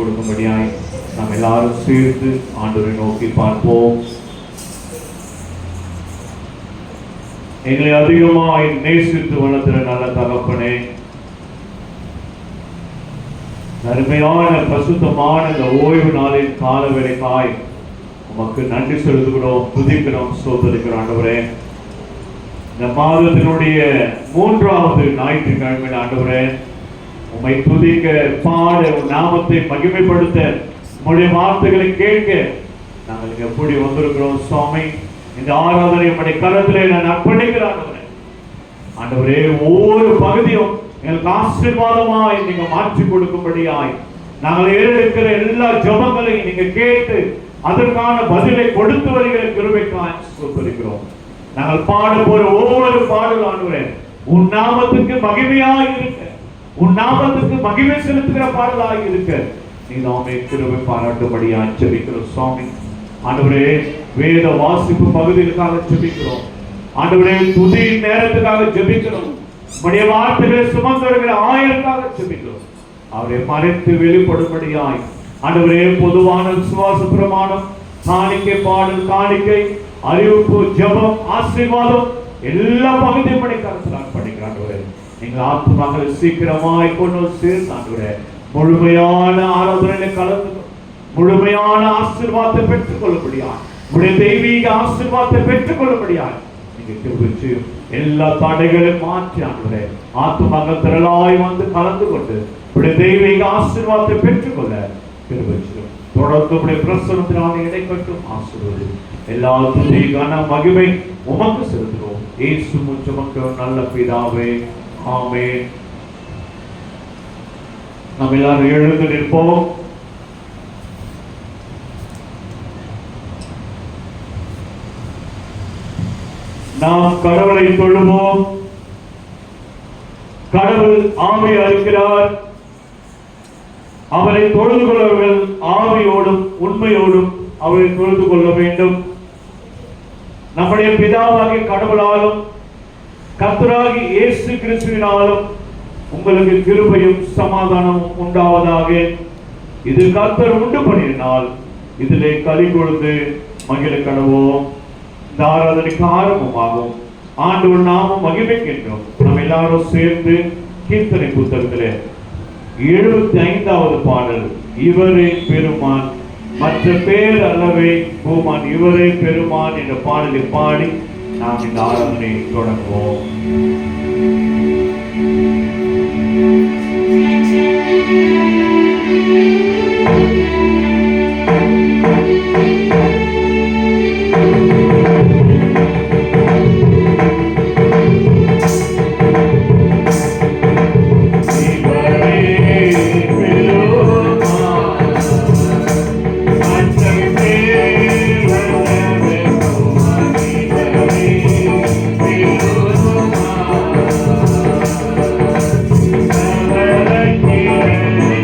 கொடுக்கும்படியாய் நாம் எல்லாரும் சேர்ந்து ஆண்டவரை நோக்கி பார்ப்போம். எங்களை அதிகமாய் நேசித்து வளர்த்துற நல்ல தகப்பனே, அருமையான பசுத்தமான இந்த ஓய்வு நாளின் கால வேளைக்காய் உமக்கு நன்றி செலுத்துகிறோம், துதிக்கிறோம், ஸ்தோத்திரிக்கிறோம். ஆண்டவரே, இந்த மாதத்தினுடைய 3வது ஞாயிற்றுக்கிழமை ஆண்டவரே, உம்மை துதிக்க, பாட, நாமத்தை மகிமைப்படுத்த, உம்முடைய வார்த்தைகளை கேட்க நாங்கள் எப்படி வந்திருக்கிறோம் சுவாமி. இந்த ஆராதனை உம்முடைய கரத்திலே நான் அர்ப்பணிக்கிறேன் ஆண்டவரே. ஒவ்வொரு பகுதியும் எங்களுக்கு ஆசீர்வாதமாய் நீங்க மாற்றி கொடுக்கும்படியாய் நாங்கள் ஏறெடுக்கிற எல்லா ஜெபங்களையும் நீங்க கேட்டு அதற்கான பதிலை கொடுத்து வருகிற கிருபைக்காய் ஸ்தோத்திரிக்கிறோம். நாங்கள் பாட போற ஒவ்வொரு பாடல் ஆண்டவரே உன் நாமத்துக்கு மகிமையாய் இருக்க, உன் நாமத்துக்கு மகிமை செலுத்துகிற பாடலாய் இருக்க நீ நாமே கிருபை பாராட்டும்படியாய் ஜெபிக்கிறோம் சுவாமி. ஆண்டவரே, வேத வாசிப்பு பகுதிகளுக்காக ஜெபிக்கிறோம் ஆண்டவரே. துதி நேரத்துக்காக ஜெபிக்கிறோம். உம்முடைய வார்த்தைகளை சுமந்து வருகிற ஆயருக்காக ஜெபிக்கிறோம். அவரை மறைத்து வெளிப்படும்படியாய் ஆண்டவரே, பொதுவான விசுவாச பிரமாணம், காணிக்கை, பாடல், காணிக்கை, அறிவிப்பு, ஜெபம், ஆசீர்வாதம் எல்லா பகுதியும் படிக்கிறான் ஆண்டவரே. நீங்கள் ஆத்மாக்களை சீக்கிரமாய் கொண்டு சேர்ந்து ஆண்டவரே முழுமையான ஆராதனையில கலந்து முழுமையான ஆசீர்வாதத்தை பெற்றுக் கொள்ளும்படியாய், உடைய தெய்வீக ஆசீர்வாதத்தை பெற்றுக் கொள்ளும்படியாய் நீங்க எல்லா தடைகளையும் மாற்றி ஆண்டவரே ஆத்மாக்கள் திரளாய் வந்து கலந்து கொண்டு உடைய தெய்வீக ஆசீர்வாதத்தை பெற்றுக் கொள்ள கிருபை தொடர்ந்து உடைய பிரசன்னத்தினாலே இடைக்கட்டும் ஆசீர்வாதம். எல்லா துதிக்கான மகிமை உமக்கு செலுத்துகிறோம். இயேசு மூலமாக நல்ல பிதாவே, ஆமென். நாம் எல்லாரும் எழுந்து நிற்போம். நாம் கடவுளை தொழுவோம். கடவுள் ஆவி அளிக்கிறார். அவரை தொழுது கொள்ளவர்கள் ஆவியோடும் உண்மையோடும் அவரை தொழுது கொள்ள வேண்டும். நம்முடைய பிதாவாகிய கடவுளாலும் கர்த்தராகிய இயேசு கிறிஸ்துவினாலும் உங்களுக்கு கிருபையும் சமாதானமும் உண்டாவதாக. இது கர்த்தர் உண்டு பண்ணினால் இதிலே களி கொடுத்து மகிழ கடவோம். இந்த ஆராதனைக்கு ஆரம்பமாகும். ஆண்டவர் நாமம் மகிமைக்கின்றோம். நாம் எல்லாரும் சேர்ந்து கீர்த்தனை புத்தகத்திலே 75வது பாடல், இவரே பெருமான் மற்ற பேர் அல்லவே பூமான், இவரே பெருமான் என்ற பாடலை பாடி நாம் இந்த ஆராதனையை தொடங்குவோம். Thank you.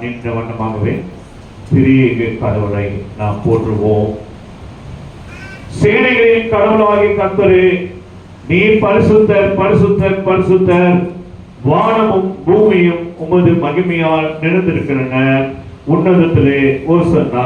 நின்ற வண்ணமாகவே திரியேக கடவுளை நாம் போற்றுவோம். சேனைகளின் கடவுளாகிய கர்த்தரே, நீர் பரிசுத்தர் பரிசுத்தர் பரிசுத்தர், வானமும் பூமியும் உமது மகிமையால் நிறைந்திருக்கின்றன. உன்னதத்திலே ஓசன்னா.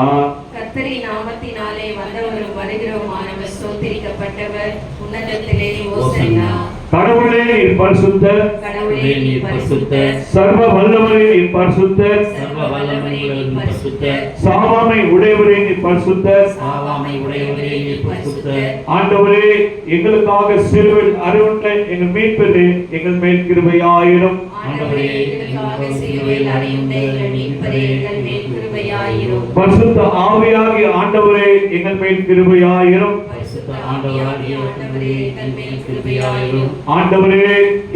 கர்த்தரின் நாமத்தினாலே வந்தவரும் வருகிறவருமானவர் ஸ்தோத்திரிக்கப்பட்டவர். உன்னதத்திலே ஓசன்னா. கடவுளே நீர் பரிசுத்தர், கடவுளே நீர் பரிசுத்தர், சர்வ வல்லவரே நீர் பரிசுத்தர், சர்வ வல்லவரே நீர் பரிசுத்தர், சாவாமை உடையவரே நீர் பரிசுத்தர், சாவாமை உடையவரே நீர் பரிசுத்தர். ஆண்டவரே, எங்களுக்காக சிலுவையில் அறையுண்ட எங்கள் மீட்பரே, எங்கள் மேல் கிருபையாயிரும். ஆண்டவரே, எங்களுக்காக சிலுவையில் அறையுண்ட எங்கள் மீட்பரே, எங்கள் மேல் கிருபையாயிரும். பரிசுத்த ஆவியாகிய ஆண்டவரே, எங்கள் மேல் கிருபையாயிரும். பரிசுத்த ஆவியாகிய ஆண்டவரே, எங்கள் மேல் கிருபையாயிரும். ஆண்டவரே,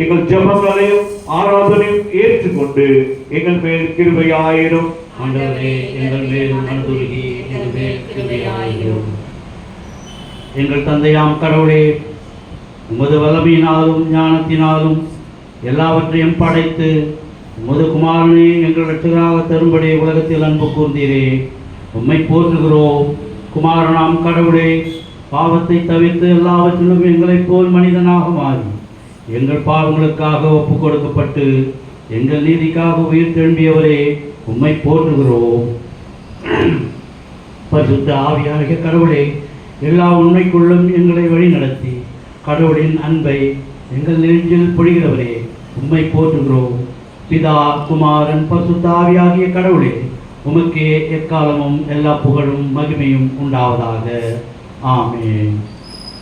எங்கள் ஜெபங்களையும் ஆராதனையும் ஏற்றுக்கொண்டு எங்கள் மேல் கிருபையாயிரும். ஆண்டவரே, எங்கள் மேல் மனதுருகி எங்கள் மேல் கிருபையாயிரும். எங்கள் தந்தையாம் கடவுளே, உமது வல்லமையினாலும் ஞானத்தினாலும் எல்லாவற்றையும் படைத்து உமது குமாரனை எங்கள் இரட்சகராக தரும்படி உலகத்தில் அன்பு கூர்ந்தீரே, உம்மை போற்றுகிறோம். குமாரனாம் கடவுளே, பாவத்தை தவிர்த்து எல்லாவற்றிலும் எங்களைப் போல் மனிதனாக மாறி எங்கள் பாவங்களுக்காக ஒப்பு கொடுக்கப்பட்டு எங்கள் நீதிக்காக உயிர் திரும்பியவரே, உம்மை போற்றுகிறோம். பரிசுத்த ஆவியாகிய கடவுளே, எல்லா உண்மைக்குள்ளும் எங்களை வழி நடத்தி கடவுளின் அன்பை எங்கள் நெஞ்சில் பொழிகிறவரே, உம்மை போற்றுகிறோம். பிதா, குமாரன், பரிசுத்த ஆவியாகிய கடவுளே, உமக்கே எக்காலமும் எல்லா புகழும் மகிமையும் உண்டாவதாக. ஆமென்.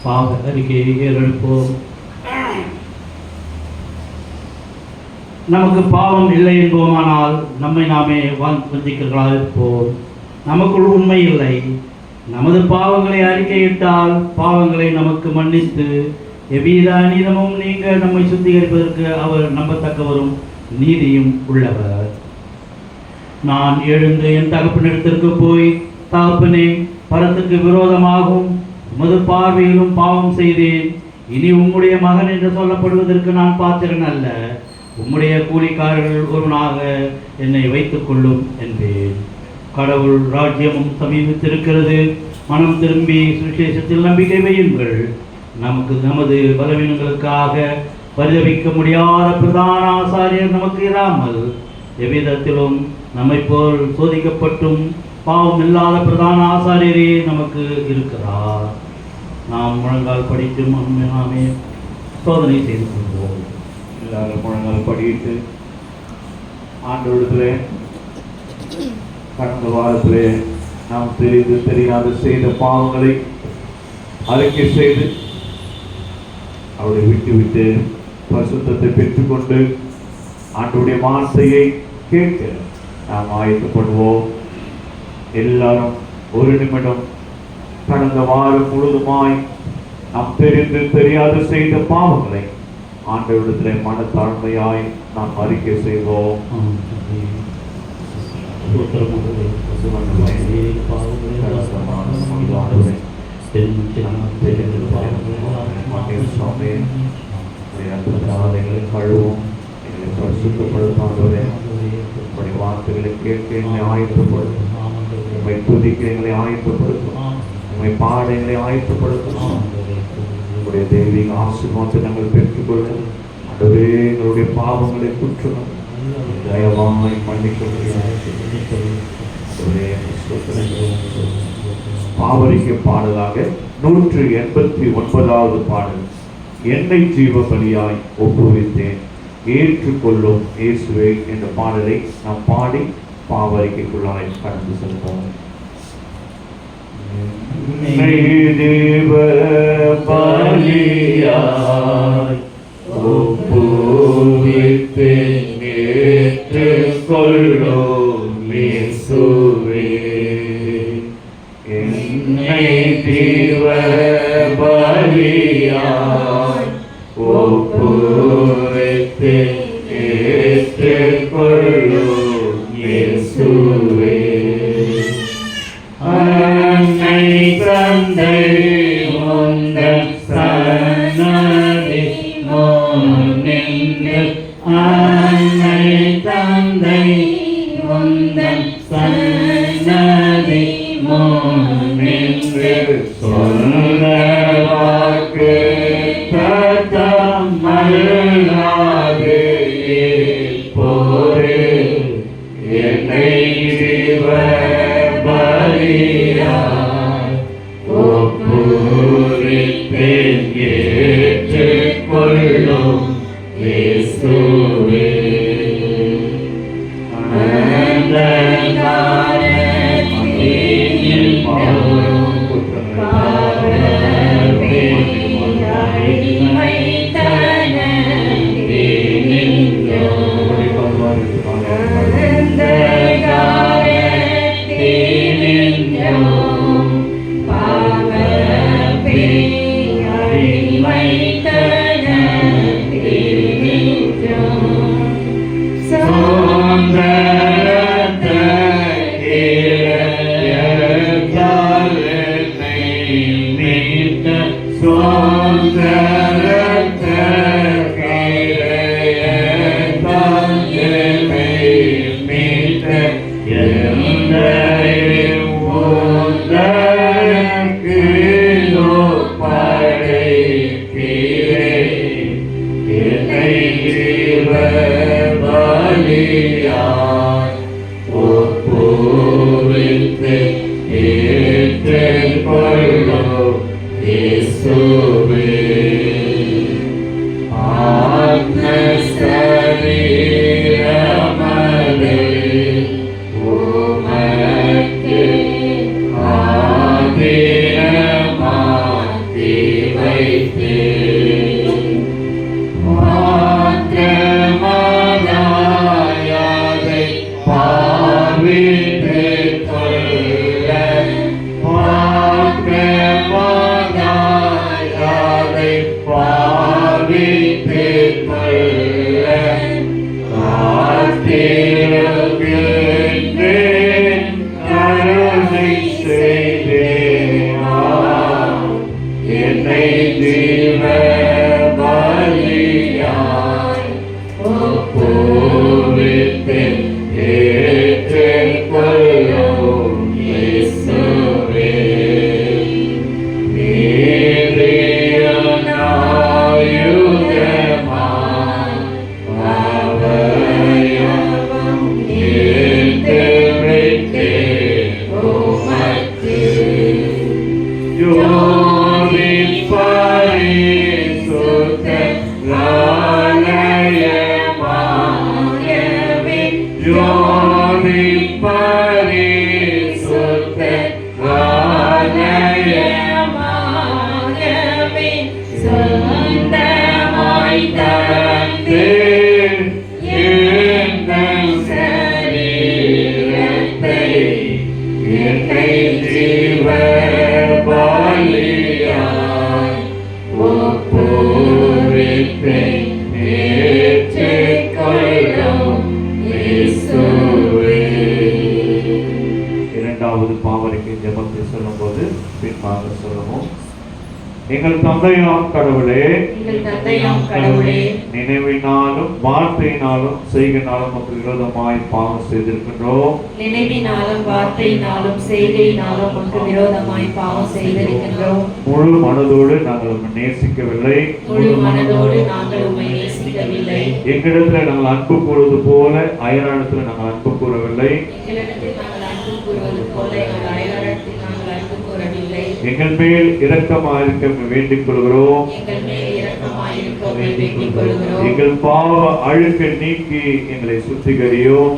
பாவ அறிக்கையை ஏறெடுப்போம். நமக்கு பாவம் இல்லை என்போமானால் நம்மை நாமே வஞ்சிக்கர்களாக இருப்போம். நமக்குள் உண்மை இல்லை. நமது பாவங்களை அறிக்கையிட்டால் பாவங்களை நமக்கு மன்னித்து எவ்வித அநீதமும் நீங்க நம்மை சுத்திகரிப்பதற்கு அவர் நம்பத்தக்கவரும் நீதியும் உள்ளவர். நான் எழுந்து என் தகப்பனிடத்திற்கு போய், தகப்பனே, பரத்துக்கு விரோதமாகவும் உமது பார்வையிலும் பாவம் செய்தேன். இனி உம்முடைய மகன் என்று சொல்லப்படுவதற்கு நான் பாத்திரன் அல்ல. உம்முடைய கூலிக்காரர்கள் ஒருவனாக என்னை வைத்துக் கொள்ளும் என்பேன். கடவுள் ராஜ்யமும் சமீபித்திருக்கிறது. மனம் திரும்பி சுவிசேஷத்தில் நம்பிக்கை வையுங்கள். நமது பலவீனங்களுக்காக பரிதவிக்க முடியாத பிரதான ஆசாரியர் நமக்கு இராமல் எவ்விதத்திலும் நம்மை போல் சோதிக்கப்பட்டும் பாவம் இல்லாத பிரதான ஆசாரியரே நமக்கு இருக்கிறார். நாம் முழங்கால் படித்து நாமே சோதனை செய்து கொள்வோம். எல்லாரும் முழங்கால் படிட்டு ஆண்டவரிடத்திலே கடந்த வாரத்திலே நாம் தெரிந்து தெரியாது செய்த பாவங்களை அறிக்கை செய்து அவரை விட்டு பரிசுத்தத்தை பெற்றுக்கொண்டு ஆண்டவருடைய வார்த்தையை கேட்க நாம் ஆயத்தப்படுவோம். எல்லாரும் ஒரு நிமிடம் கடந்த வாரம் முழுதுமாய் நாம் தெரிந்து தெரியாது செய்த பாவங்களை ஆண்டவரிடத்திலே மனத்தாழ்மையாய் நாம் அறிக்கை செய்வோம். கழுவும் எங்களை பரிசுத்தப்படுத்தாண்டவரே, உங்களுடைய வார்த்தைகளை கேட்க எங்களை ஆயத்தப்படுத்தும். உண்மை துதிக்க எங்களை ஆயத்தப்படுத்தும். உண்மை பாட எங்களை ஆயத்தப்படுத்தும். உங்களுடைய தெய்வீக ஆசீர்வாதத்தை நாங்கள் பெற்றுக்கொள்ளும். ஆண்டவரே, எங்களுடைய பாவங்களை குற்றங்கள் தயவாய் மன்னிக்க பாவரிக்க பாடலாக 189வது பாடல். என்னை ஜீவ பலியாய் ஒப்புவித்தேன், ஏற்றுக்கொள்ளும் இயேசுவே என்ற பாடலை நாம் பாடி பாவரிக்கைக்குள்ளாய் கடந்து செல்வோம். தேவ பலியாய் ஒப்புவித்தேன், ஏற்றுக்கொள்ளும் இயேசுவே. என்னை தேவ பலியாய் ஒப்புவித்தேன், ஏற்றுக்கொள்ளும் இயேசுவே. அன்னை தந்தை முந்தன் சன்னதி முன்னின்று, அன்னை தந்தை முந்தன் ஒப்புவிப்பேன் ஏற்றுக்கொள்ளும் இயேசுவே. எங்கள் தந்தையாம் கடவுளே, நினைவினாலும் வார்த்தையினாலும் செய்கையினாலும் நமக்கு விரோதமாய் பாவம் செய்திருக்கின்றோம். நினைவினாலும் வார்த்தையினாலும் செய்கையினாலும் நமக்கு விரோதமாய் பாவம் செய்திருக்கின்றோம். முழு மனதோடு நாங்கள் உம்மை நேசிக்கவில்லை. எங்களிடத்தில் நாங்கள் அன்பு கூறுவது போல அயலானத்தில் நாங்கள் அன்பு கூறவில்லை. எங்கள் மேல் இரக்கமாயிருக்க வேண்டிக் கொள்கிறோம். எங்கள் பாவ அழுக்கை நீக்கி எங்களை சுத்திகரியும்.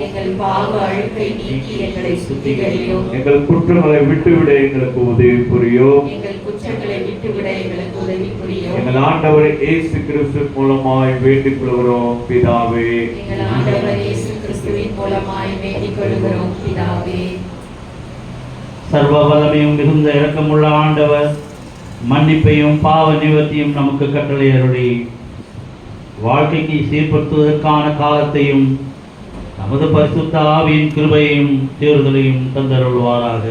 எங்கள் குற்றங்களை விட்டுவிட எங்களுக்கு உதவி புரியும். எங்கள் ஆண்டவர் இயேசு கிறிஸ்து மூலமாய் வேண்டிக் கொள்கிறோம் பிதாவே. சர்வ வல்லமையும் மிகுந்த இரக்கமுள்ள ஆண்டவர் மன்னிப்பையும் பாவ நிவர்த்தியும் நமக்கு கட்டளை அருளி வாழ்க்கைக்கு சீர்படுத்துவதற்கான காலத்தையும் நமது பரிசுத்த ஆவியின் கிருபையையும் தேர்தலையும் தந்தருள்வாராக.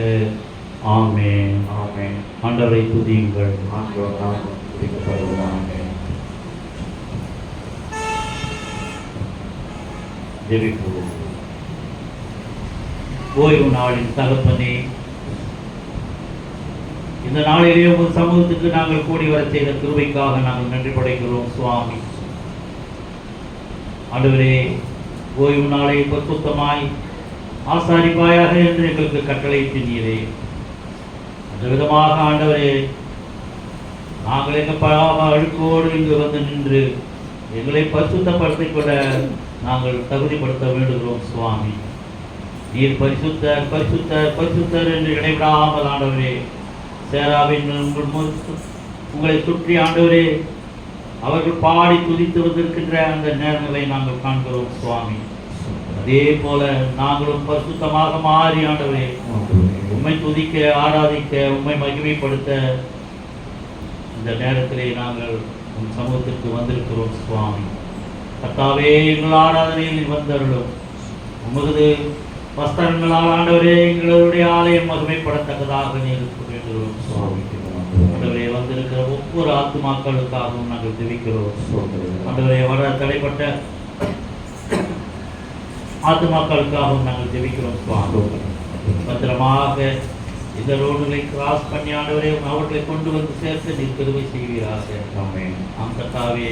ஆமென். ஆமென். ஆண்டவரை துதியுங்கள். ஜெபிப்போம். ஓய்வு நாளின் தகப்பனே, இந்த நாளிலே உங்கள் சமூகத்துக்கு நாங்கள் கூடி வர செய்த கிருபைக்காக நாங்கள் நன்றி படைக்கிறோம் சுவாமி. ஆண்டவரே, ஓய்வு நாளை பரிசுத்தமாய் ஆசாரிப்பாயாக என்று எங்களுக்கு கட்டளை திண்ணீரே. அந்த விதமாக ஆண்டவரே, நாங்கள் எங்கள் பாவ அழுக்கோடு இங்கு வந்து நின்று எங்களை பரிசுத்தப்படுத்திக் கொள்ள நாங்கள் தகுதிப்படுத்த வேண்டுகிறோம் சுவாமி. நீர் பரிசுத்தர் பரிசுத்தர் பரிசுத்தர் என்று இடைவிடாமல் ஆண்டவரே, சேராவின் உங்களை சுற்றி ஆண்டவரே அவர்கள் பாடி துதித்து வந்திருக்கின்ற அந்த நேரங்களை நாங்கள் காண்கிறோம் சுவாமி. அதே போல நாங்களும் பரிசுத்தமாக மாறி ஆண்டவரே உம்மை துதிக்க, ஆராதிக்க, உம்மை மகிமைப்படுத்த இந்த நேரத்திலே நாங்கள் உம் சமூகத்திற்கு வந்திருக்கிறோம் சுவாமி. கர்த்தாவே, எங்கள் ஆராதனையில் வந்தருளும். உமது வஸ்திரங்களால் ஆண்டவரே எங்களுடைய ஆலயம் மகிமைப்படத்தக்கதாக நீருக்கு வேண்டுகிறோம் சுவாமி. ஆண்டவரே, வந்திருக்கிற ஒவ்வொரு ஆத்துமாக்களுக்காகவும் நாங்கள் ஜெபிக்கிறோம். ஆண்டவரே, வர தடைப்பட்ட ஆத்துமாக்களுக்காகவும் நாங்கள் ஜெபிக்கிறோம் சுவாமி. பத்திரமாக இந்த ரோடுகளை கிராஸ் பண்ணி ஆண்டவரே அவர்களை கொண்டு வந்து சேர்த்து நீர் கிருபை செய்வீராக. கர்த்தாவே,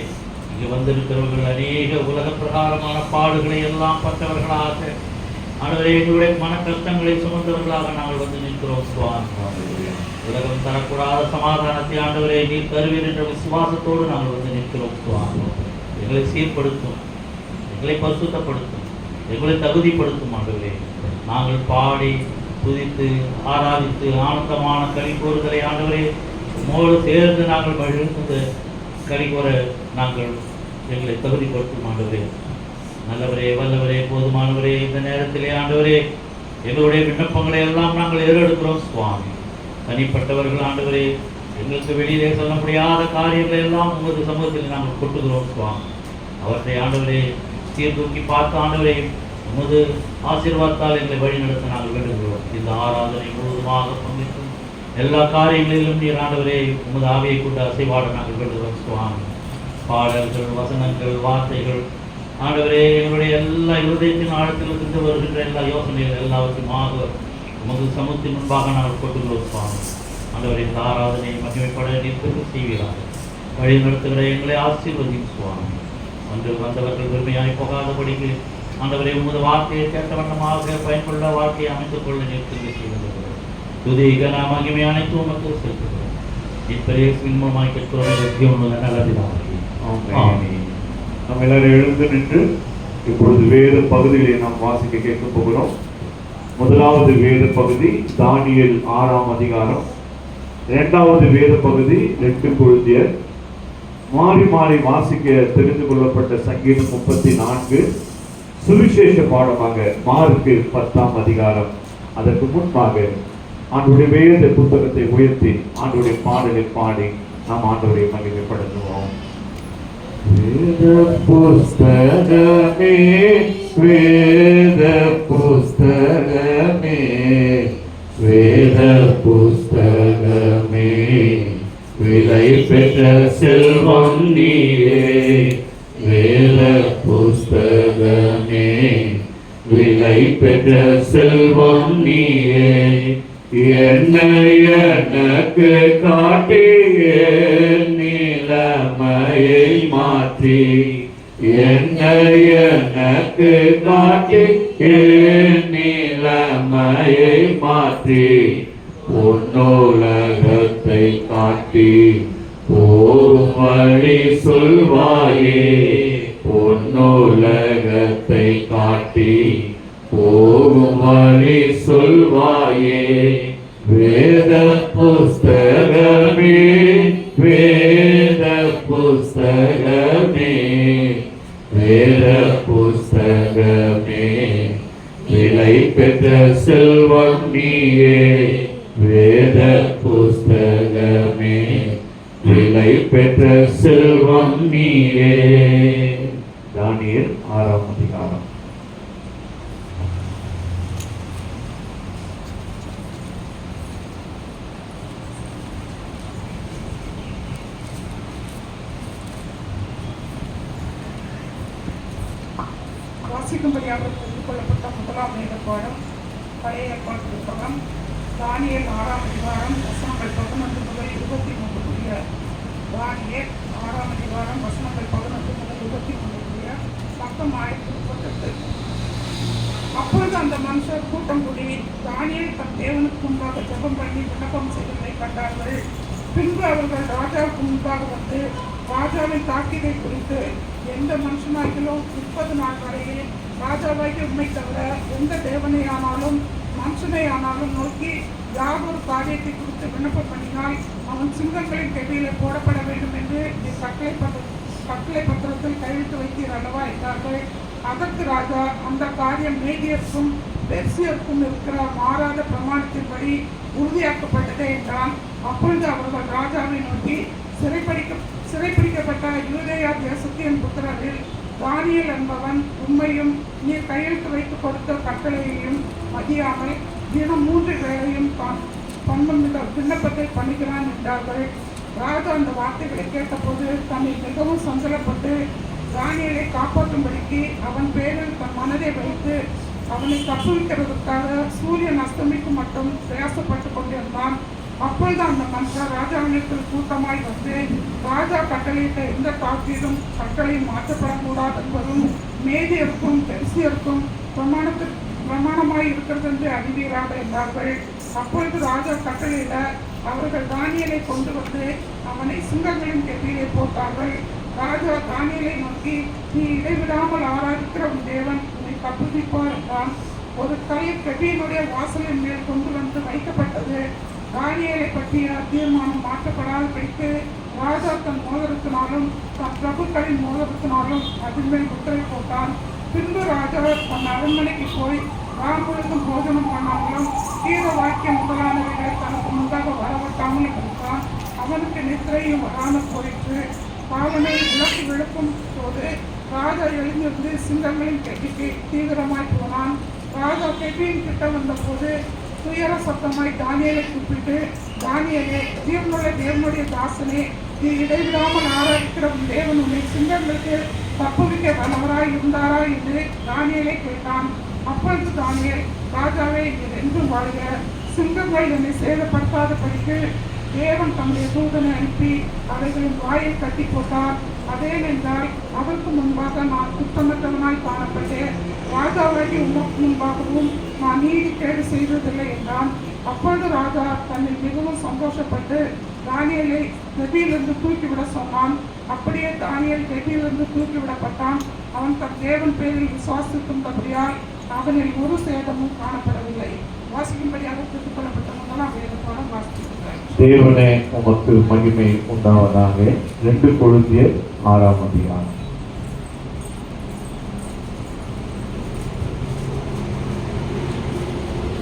இங்கு வந்திருக்கிறவர்கள் அநேக உலக பிரகாரமான பாடுகளை எல்லாம் பட்டவர்களாக ஆண்டவரே எங்களுடைய மன கஷ்டங்களை சுமந்தவர்களாக நாங்கள் வந்து நிற்கிறோம் சுவாமி. உலகம் தரக்கூடாத சமாதானத்தை ஆண்டவரே நீர் தருவீர் என்ற விசுவாசத்தோடு நாங்கள் வந்து நிற்கிறோம் சுவாமி. எங்களை சீர்படுத்தும், எங்களை பரிசுத்தப்படுத்தும், எங்களை தகுதிப்படுத்தும் ஆண்டவரே. நாங்கள் பாடி துதித்து ஆராதித்து ஆனந்தமான கலிகூறுதலை ஆண்டவரே உம்மோடு சேர்ந்து நாங்கள் மகிழ்ந்து கலிகூற நாங்கள் எங்களை தகுதிப்படுத்தும் ஆண்டவரே. நல்லவரே, வல்லவரே, போதுமானவரே, இந்த நேரத்திலே ஆண்டவரே எங்களுடைய விண்ணப்பங்களை எல்லாம் நாங்கள் ஏறெடுக்கிறோம் சுவாமி. தனிப்பட்டவர்கள் ஆண்டவரே எங்களுக்கு வெளியிலே சொல்ல முடியாத காரியங்களை எல்லாம் உமது சமூகத்தில் நாங்கள் கொட்டுகிறோம் சுவாமி. அவற்றை ஆண்டவரே சீர்தூக்கி பார்த்து ஆண்டவரே உமது ஆசீர்வாதத்தால் எங்களை வழிநடத்த நாங்கள் வேண்டுகிறோம். இந்த ஆராதனை முழுவதுமாக பங்கிட்டும் எல்லா காரியங்களிலும் நீர் ஆண்டவரே உமது ஆவியை கொண்டு அசைவாட நாங்கள் வேண்டுகிறோம் சுவாமி. பாடல்கள், வசனங்கள், வார்த்தைகள் ஆண்டவரே எங்களுடைய எல்லா இருதயத்தின் ஆழத்திலிருந்து வருகின்ற எல்லா யோசனைகள் எல்லாவற்றையுமாக உமது சமூகத்தின் முன்பாக நாங்கள் கொண்டுகிறோம் சுவாமி. ஆண்டவரே, இந்த ஆராதனை மகிமைப்பட நீர் செய்வீராக. வழி நடத்துகிற எங்களை ஆசீர்வதியும் சுவாமி. அன்று வந்தவர்கள் பெருமையாய் போகாதபடிக்கு ஆண்டவரே உமது வார்த்தையை கேட்ட வண்ணமாக பயன்புள்ள வாழ்க்கையை அமைத்துக் கொள்ள நிறுத்தி செய்கிறது. துதிக நாம் மகிமை அனைத்து உமக்கு செலுத்துகிறோம். இப்பரேசின் மூலமாய் கேட்கிறோம் நல்லதிதான். நாம் எல்லாரும் எழுந்து நின்று இப்பொழுது வேத பகுதிகளை நாம் வாசிக்க கேட்க போகிறோம். முதலாவது வேத பகுதி தானியேல் 6ஆம் அதிகாரம். இரண்டாவது வேத பகுதி 2 கொரிந்தியர். மாறி மாறி வாசிக்க தெரிந்து கொள்ளப்பட்ட சங்கீதம் 34, சுவிசேஷ பாடமாக மார்க்கு 10ஆம் அதிகாரம். அதற்கு முன்பாக ஆண்டவருடைய வேத புத்தகத்தை உயர்த்தி ஆண்டவருடைய பாடலை பாடி நாம் ஆண்டவரை மகிமைப்படுத்துவோம். வேத புஸ்தகமே, வேத புஸ்தகமே, வேத புஸ்தகமே, விலை பெற்ற செல்வம் நீயே. வேத புஸ்தகமே, விலை பெற்ற செல்வம் நீயே. என்னை எனக்கு காட்டிய நிலைமையை மாற்றி, என்னை எனக்கு காட்டிய நிலைமையை மாற்றி, பொன்னுலகத்தை காட்டி போகும் வழி சொல்வாயே. பொன்னுலகத்தை காட்டி போகும் வழி சொல்வாயே. வேத புஸ்தகமே, வேத புஸ்தகமே, வேத புஸ்தகமே, விலை பெற்ற செல்வம் நீயே. வேத புஸ்தகமே, விலை பெற்ற செல்வம் நீயே. தானியேல் 6ஆம் அதிகாரம். வாசிக்கும்படியாக தெரிந்து கொள்ளப்பட்ட முதலாம் வேத பாடம் பழைய ஏற்பாட்டு புத்தகம் தானியேல் 6ஆம் அதிகாரம் வசனங்கள் 11 முதல் 23 முடிய. தானியேல் 6ஆம் அதிகாரம் வசனங்கள் 11 முதல் 23 முடிய. பக்கம் 1038. அப்பொழுது அந்த மனுஷர் கூட்டம் கூடி தானியேல் தன் தேவனுக்கு முன்பாக ஜெபம் பண்ணி விண்ணப்பம் செய்வதை கண்டார்கள். பின்பு அவர்கள் ராஜாவுக்கு முன்பாக வந்து ராஜாவின் தாக்கீதை குறித்து, எந்த மனுஷனாகிலும் 30 நாள் வரையே ராஜாவாகி உண்மை தவிர எந்த தேவனையானாலும் மனுஷனையானாலும் நோக்கி யாதொரு காரியத்தை குறித்து விண்ணப்பம் பண்ணினால் அவன் சிங்கங்களின் கெபியிலே போடப்பட வேண்டும் என்று நீ கட்டளை பத்திரத்தில் கையெழுத்து வைத்தீர் அல்லவா என்றார்கள். அதற்கு ராஜா, அந்த காரியம் மேதியருக்கும் பெர்சியருக்கும் இருக்கிற மாறாத பிரமாணத்தின்படி உறுதியாக்கப்பட்டதே என்றான். அப்பொழுது அவர்கள் ராஜாவை நோக்கி, சிறைப்பிடிக்கப்பட்ட யூதேயா தேசத்தின் புத்திரரில் தானியேல் என்பவன் உண்மையும் நீர் கையெழுத்து வைத்து கொடுத்த கட்டளையையும் மதியாமல் தினம் 3 வேளையும் பண்ணும் விண்ணப்பத்தை பண்ணுகிறான் என்றார்கள். ராஜா அந்த வார்த்தைகளை கேட்டபோது தன்னை மிகவும் சஞ்சலப்பட்டு தானியேலை காப்பாற்றும்படிக்கு அவன் பேரில் தன் மனதை வைத்து அவனை தப்புவிக்கிறதுக்காக சூரியன் அஸ்தமிக்கும் மட்டும் பிரயாசப்பட்டு கொண்டிருந்தான். அப்பொழுது அந்த மனுஷர் ராஜாவினத்தில் கூட்டமாய் வந்து, ராஜா கட்டளையிட்ட எந்த காப்பீடும் கட்டளை மாற்றப்படக்கூடாது என்பதும் மேதியருக்கும் பெர்சியருக்கும் பிரமாணமாய் இருக்கிறது என்று அறிவீராக என்றார்கள். அப்பொழுது ராஜா கட்டளையிட அவர்கள் தானியேலை கொண்டு வந்து அவனை சிங்கங்களின் கெபியிலே போட்டார்கள். ராஜா தானியேலை நோக்கி, நீ இடைவிடாமல் ஆராதிக்கிற உன் தேவன் உன்னை தப்புவிப்பார் என்றான். ஒரு கயிறு கெபியினுடைய வாசலின் மேல் கொண்டு வந்து வைக்கப்பட்டது. தானியேலை பற்றிய தீர்மானம் மாற்றப்படாதபடிக்கு ராஜா தன் மோதிரத்தினாலும் தன் பிரபுக்களின் மோதிரத்தினாலும் அதன் மேல் முத்திரை போட்டான். பின்பு ராஜா தன் அரண்மனைக்கு போய் முழுதும் போஜனம் பண்ணாமலும் கீத வாக்கியம் முதலானவைகளை தனக்கு முன்பாக வரவட்டாமலும் இருந்தான். அவனுக்கு நித்திரையும் வராமல் போயிற்று. அவனை விளக்கி விழுக்கும் போது ராஜா எழுந்திருந்து சிங்கங்களின் கெபிக்கு தீவிரமாய் போனான். ராஜா கெபியின் கிட்ட வந்தபோது துயர சத்தமாய் தானியேலை கூப்பிட்டு, தானியேலே, ஜீவனுள்ள தேவனுடைய தாசனே, நீ இடைவிடாமல் ஆராதிக்கிற உன் தேவன் உன்னை சிங்கங்களுக்கு தப்புவிக்க வல்லவராய் இருந்தாரா என்று தானியேலை கேட்டான். அப்பொழுது தானியேல், ராஜாவே, நீர் என்றும் வாழ்க, சிங்கங்கள் என்னை சேதப்படுத்தாதபடிக்கு தேவன் தம்முடைய தூதனை அனுப்பி அவைகளின் வாயை கட்டி போட்டார். அதேனென்றால் அவருக்கு முன்பாக நான் குற்றமற்றவனாய் காணப்பட்டேன். ராஜாவாகி உமக்கு முன்பாகவும் நான் நீதி கேடு செய்ததில்லை என்றான். அப்பொழுது ராஜா தன்னை மிகவும் சந்தோஷப்பட்டு தானியேலை கெபியிலிருந்து தூக்கிவிட சொன்னான். அப்படியே தானியேல் கெபியிலிருந்து தூக்கிவிடப்பட்டான். அவன் தன் தேவன் பேரில் விசுவாசிக்கும்படியால் அவனில் ஒரு சேதமும் காணப்படவில்லை. வாசிக்கும்படியாக திருக்கொள்ளப்பட்ட 1ஆம் வேதப்பாடம் வாசிக்கின்றார். தேவனே உமக்கு மகிமை உண்டாவதாக. 2 கொரிந்தியர் 6ஆம் அதிகாரம்.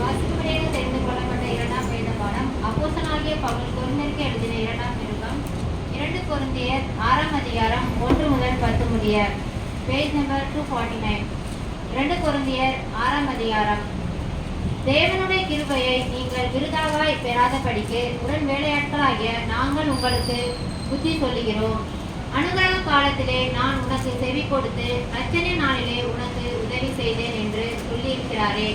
வாசிக்கும்படியாக தெரிந்து கொள்ளப்பட்ட 2ஆம் வேதப்பாடம் அப்போஸ்தலனாகிய பவுல் கொரிந்தியருக்கு எழுதின 2ஆம் நிருபம் 2 கொரிந்தியர் 6ஆம் அதிகாரம் 1 முதல் 10 முடிய. Page number 249. 2 கொரிந்தியர் 6ஆம் அதிகாரம். தேவனுடைய கிருபையை நீங்கள் விருதாவாய் பெறாதபடிக்கு உடன் வேலையாட்களாகிய நாங்கள் உங்களுக்கு புத்தி சொல்லுகிறோம். அனுகிரக காலத்திலே நான் உனக்கு செவி கொடுத்து ரட்சணை நாளிலே உனக்கு உதவி செய்தேன் என்று சொல்லியிருக்கிறாரே.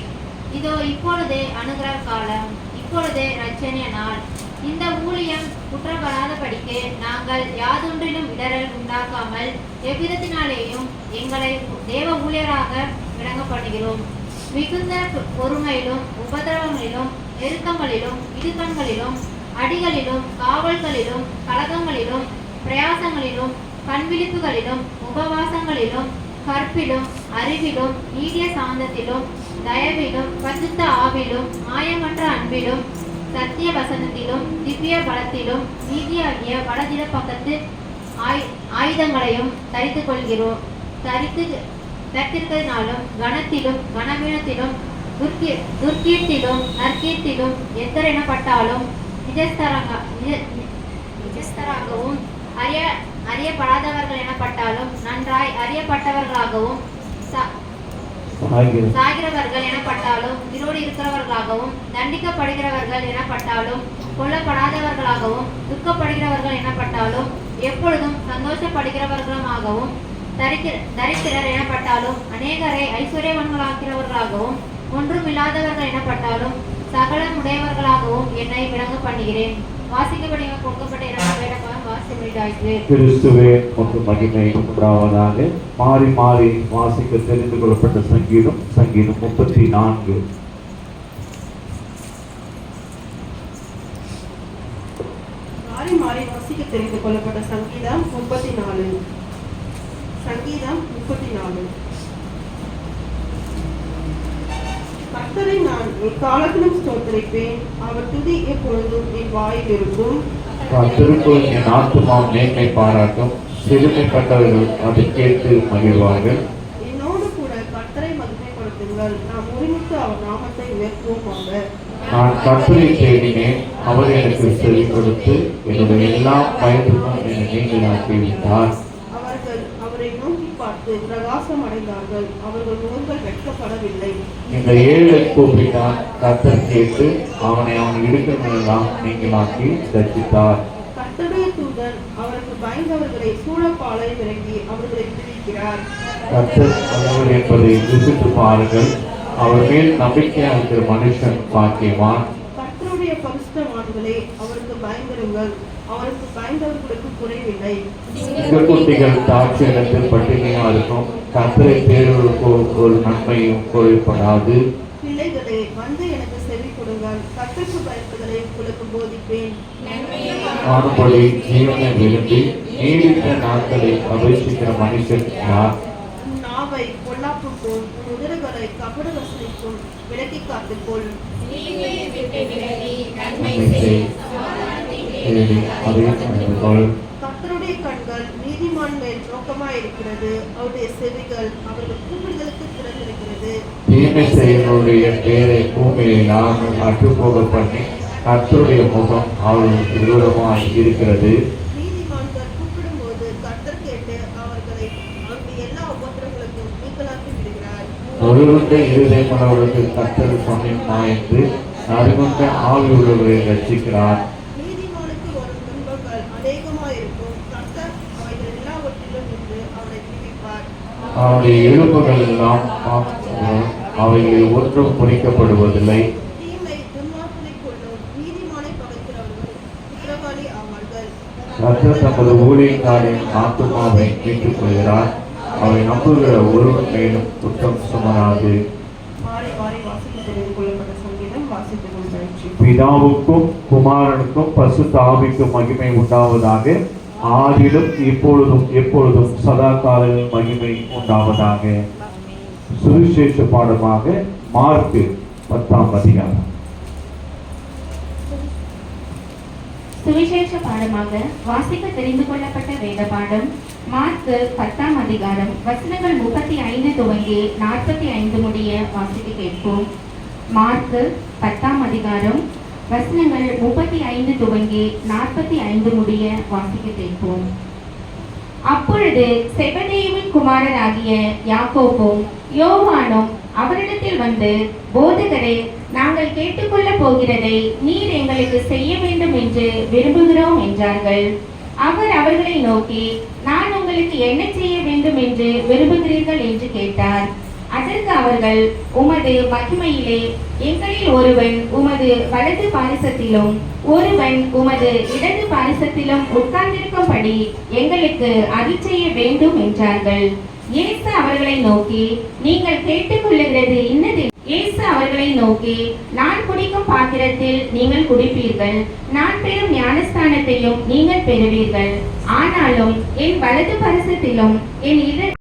இதோ இப்பொழுதே அனுகிரக காலம், இப்பொழுதே ரட்சணை நாள். இந்த ஊழியம் குற்றப்படாதபடிக்கு நாங்கள் யாதொன்றிலும் இடரல் உண்டாக்காமல் எவ்விதத்தினாலேயும் எங்களை தேவ ஊழியராக விளங்கப்படுகிறோம். மிகுந்த பொறுமையிலும் உபதிரவங்களிலும் நெருக்கங்களிலும் இடுக்கண்களிலும் அடிகளிலும் காவல்களிலும் கலகங்களிலும் பிரயாசங்களிலும் கண்விழிப்புகளிலும் உபவாசங்களிலும் கற்பிலும் அறிவிலும் நீடிய சாந்தத்திலும் தயவிலும் பரிசுத்த ஆவிலும் மாயமற்ற அன்பிலும் சத்திய வசனத்திலும் திவ்ய பலத்திலும் நீதியாகிய வலதிட பக்கத்து ஆயுதங்களையும் தரித்துக் கொள்கிறோம். தரித்திருக்கிறதினாலும் கனத்திலும் கனவீனத்திலும் துர்க்கீர்த்திலும் நற்கீர்த்திலும் எத்தர் எனப்பட்டாலும் நிஜஸ்தராகவும் அறியப்படாதவர்கள் எனப்பட்டாலும் நன்றாய் அறியப்பட்டவர்களாகவும் சாகிறவர்கள் எனப்பட்டாலும் உயிரோடு இருக்கிறவர்களாகவும் தண்டிக்கப்படுகிறவர்கள் எனப்பட்டாலும் கொல்லப்படாதவர்களாகவும் துக்கப்படுகிறவர்கள் எனப்பட்டாலும் எப்பொழுதும் சந்தோஷப்படுகிறவர்களுமாகவும் தரித்திரர் எனப்பட்டாலும் அநேகரை ஐஸ்வர்யவான்களாக்கிறவர்களாகவும் ஒன்றுமில்லாதவர்கள் எனப்பட்டாலும் சகலமுடையவர்களாகவும் என்னை விளங்க பண்ணுகிறேன். வாசிக்கப்படி கொடுக்கப்பட்ட 2 வேதப்பாடம் வாசமிடாது. கிறிஸ்துவே உமக்கு மகிமை உண்டாவதாக. மாறி மாறி வாசிக்க தெரிந்து கொள்ளப்பட்ட சங்கீதம் 34. மாறி மாறி வாசிக்க தெரிந்து கொள்ளப்பட்ட சங்கீதம் 34. சங்கீதம் 34. கர்த்தரை நான் எக்காலத்திலும் ஸ்தோத்திரிப்பேன். அவர் துதி எப்பொழுதும் என் வாயில் இருக்கும். திருக்குள் என் ஆத்துமா மேன்மை பாராட்டும். சிறுமைப்பட்டவர்கள் அதை கேட்டு மகிழ்வார்கள். என்னோடு கூட கர்த்தரை மகிமைப்படுத்துங்கள். நாம் ஒருமித்து அவர் நாமத்தை உயர்த்துவோமாக. நான் கர்த்தரை தேடினேன், அவர் எனக்கு செவி கொடுத்து என்னுடைய எல்லா பயத்துக்கும் என்னை நீங்களாக்கி விட்டார். அவர்கள் அவரை நோக்கி பார்த்து பிரகாசம் அடைந்தார்கள். அவர்கள் முகங்கள் வெட்கப்படவில்லை. இந்த ஏழை கூப்பிட்டான், கர்த்தர் கேட்டு அவனை அவன் இடுக்கமெல்லாம் நீங்களாக்கி ரட்சித்தார். கர்த்தருடைய தூதன் அவருக்கு பயந்தவர்களை சூழப்பாளையம் இறங்கி அவர்களை விடுவிக்கிறார். கர்த்தர் நல்லவர் என்பதை ருசித்து பாருங்கள். அவர் மேல் நம்பிக்கையாக இருக்கிற மனுஷன் பாக்கியவான். கர்த்தருடைய பரிசுத்தவான்களே, அவருக்கு பயந்திருங்கள். அவருக்கு பயந்தவர்களுக்கு குறைவில்லை. சிங்கக்குட்டிகள் தாட்சி இடத்தில் பட்டினியா இருக்கும். கர்த்தரை தேடுவதற்கோ ஒரு நன்மையும் குறைப்படாது. பிள்ளைகளே, வந்து எனக்கு செவி கொடுங்கள். கர்த்தருக்கு பயப்படுதலை உங்களுக்கு போதிப்பேன். காணும்படி ஜீவனை விரும்பி நீடித்த நாட்களை அபேட்சிக்கிற மனுஷன் யார்? உன் நாவை பொல்லாப்பு போல், உன் உதடுகளை கபட வசனிக்கும் விலக்கி காத்துக்கொள். தீமையை விட்டு விலகி நன்மை நன்மை செய். செய். தேடி அதையும் அறிந்துகொள். கர்த்தருடைய கண்கள் நீதிமான் மேல் நோக்கமாயிருக்கிறது. அவருடைய செவிகள் அவர்கள் கூப்பிடுதலுக்கு திறந்திருக்கிறது. தீமை செய்வனுடைய பேரை பூமியை நாங்கள் அற்றுப்போக பண்ணி கர்த்தருடைய முகம் அவர்களுக்கு விரோதமாய் இருக்கிறது. நீதிமான்கள் கூப்பிடும்போது கர்த்தர் கேட்டு அவர்களை அவருடைய எல்லா உபத்திரங்களுக்கும் நீங்களாக்கி விடுகிறார். ஒருவருடைய இருதயமுள்ளவர்களுக்கு கர்த்தர் சமயமா என்று அறிவுண்ட ஆவி உள்ளவர்களை ரட்சிக்கிறார். நீதிமானுக்கு வரும் துன்பங்கள் அநேகமாயிருக்கும். கர்த்தர் அவைகள் எல்லாவற்றிலும் நின்று அவரை விடுவிப்பார். அவருடைய எலும்புகள் எல்லாம் அவைகளில் ஒன்றும் குறிக்கப்படுவதில்லை. தீமை துன்மார்க்கனை கொள்ளும். நீதிமானை பகைக்கிறவர்கள் குற்றவாளி ஆவார்கள். கர்த்தர் தமது ஊழியக்காரின் ஆத்துமாவை மீட்டுக் கொள்கிறார். அவை நம்புகிற ஒருவர் மேலும் குற்றம் சுமராது. மாறி மாறி வாசிக்க தெரிந்து கொள்ளப்பட்ட சங்கீதம் வாசித்துக் கொண்டாயிற்று. பிதாவுக்கும் குமாரனுக்கும் பரிசுத்த ஆவிக்கும் மகிமை உண்டாவதாக. ஆதியிலும் இப்பொழுதும் எப்பொழுதும் சதா காலங்களில் மகிமை உண்டாவதாக. சுவிசேஷ பாடமாக மார்க்கு 10ஆம் அதிகாரம். சுவிசேஷ பாடமாக வாசிக்க தெரிந்து கொள்ளப்பட்ட வேத பாடம் மார்க்கு 10ஆம் அதிகாரம் வசனங்கள் 35 துவங்கி 45 முடிய வாசிக்க கேட்போம். மார்க்கு 10ஆம் அதிகாரம் வசனங்கள் 35 துவங்கி 45 முடிய வாசிக்க கேட்போம். அப்பொழுது செபதேயுவின் குமாரராகிய யாக்கோபும் யோவானும் அவரிடத்தில் வந்து, போதகரே, நாங்கள் கேட்டுக்கொள்ள போகிறதை நீர் எங்களுக்கு செய்ய வேண்டும் என்று விரும்புகிறோம் என்றார்கள். அவர் அவர்களை நோக்கி, நான் உங்களுக்கு என்ன செய்ய வேண்டும் என்று விரும்புகிறீர்கள் என்று கேட்டார். அதற்கு அவர்கள், உமது மகிமையிலே எங்களில் ஒருவன் உமது வலது பாரிசத்திலும் ஒருவன் உமது இடது பாரிசத்திலும் உட்கார்ந்திருக்கும்படி எங்களுக்கு அருள் வேண்டும் என்றார்கள். இயேசு அவர்களை நோக்கி, நீங்கள் கேட்டுக்கொள்ளுகிறது இன்னது? இயேசு அவர்களை நோக்கி, நான் குடிக்கும் பாத்திரத்தில் நீங்கள் குடிப்பீர்கள், நான் பெறும் ஞானஸ்தானத்தையும் நீங்கள் பெறுவீர்கள். ஆனாலும் என் வலது பாரிசத்திலும் என் இடது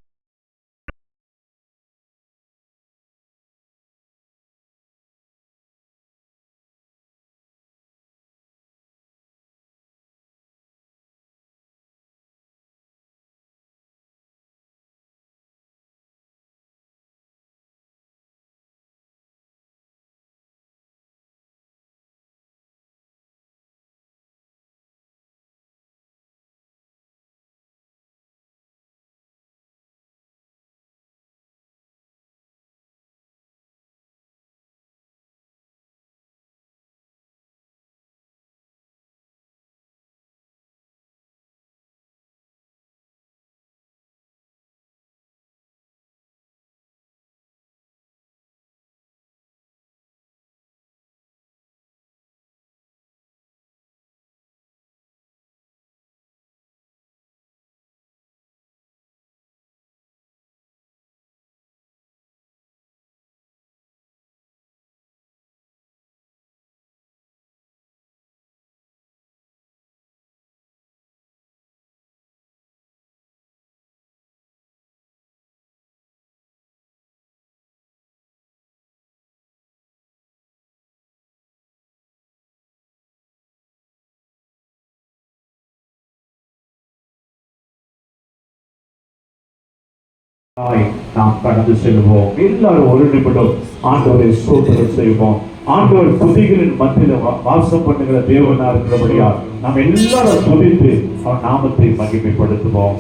நாம் கடந்து செல்வோம். எல்லாரும் ஒரு நிமிடம் ஆண்டவரை ஸ்தோத்திரம் செய்வோம். ஆண்டவர் துதிகளின் மத்தியில் வாசம் பண்ணுகிற தேவனா இருக்கிறபடியா நாம் எல்லாரும் துதித்து அவன் நாமத்தை மகிமைப்படுத்துவோம்.